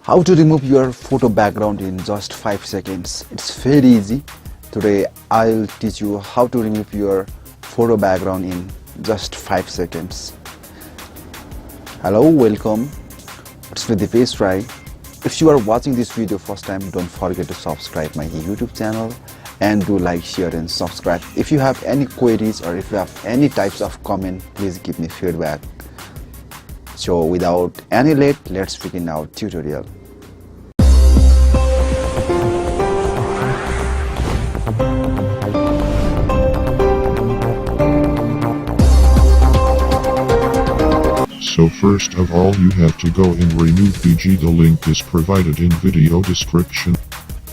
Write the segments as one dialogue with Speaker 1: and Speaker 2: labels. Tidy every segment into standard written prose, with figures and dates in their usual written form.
Speaker 1: How to remove your photo background in just 5 seconds. It's very easy. Today I'll teach you how to remove your photo background in just 5 seconds. Hello, welcome. It's me Dipesh, right? If you are watching this video first time, don't forget to subscribe my YouTube channel and do like, share and subscribe. If you have any queries or if you have any types of comment, please give me feedback. So without any late, let's begin our tutorial.
Speaker 2: So first of all you have to go and remove BG. The link is provided in video description.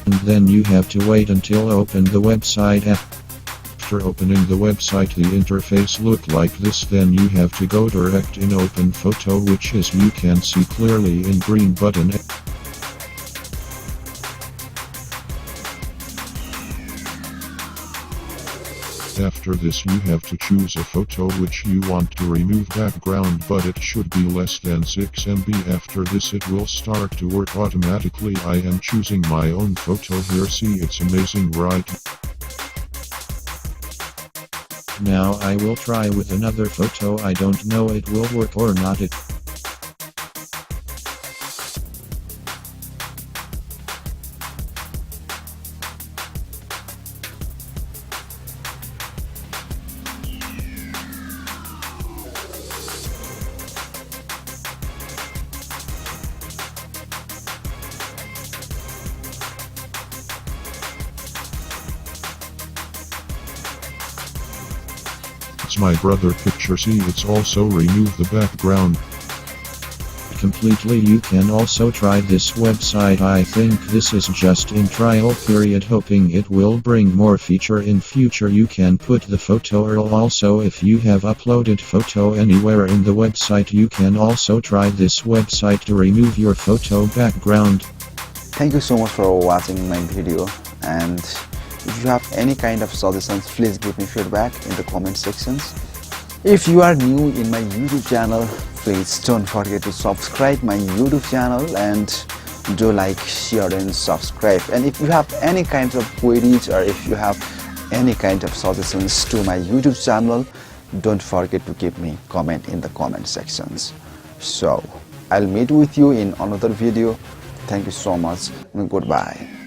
Speaker 3: And then you have to wait until open the website. After opening the website the interface look like this, then you have to go direct in open photo, which is you can see clearly in green button. After this you have to choose a photo which you want to remove background, but it should be less than 6 MB. After this it will start to work automatically. I am choosing my own photo here. See, it's amazing, right? Now I will try with another photo. I don't know it will work or not.
Speaker 2: It's my brother picture. See, it's also remove the background
Speaker 3: Completely. You can also try this website. I think this is just in trial period, hoping it will bring more feature in future. You can put the photo URL also. If you have uploaded photo anywhere in the website, you can also try this website to remove your photo background.
Speaker 1: Thank you so much for watching my video, and if you have any kind of suggestions, please give me feedback in the comment sections. If you are new in my YouTube channel, please don't forget to subscribe my YouTube channel and do like, share and subscribe. And if you have any kinds of queries or if you have any kind of suggestions to my YouTube channel, don't forget to give me comment in the comment sections. So I'll meet with you in another video. Thank you so much and goodbye.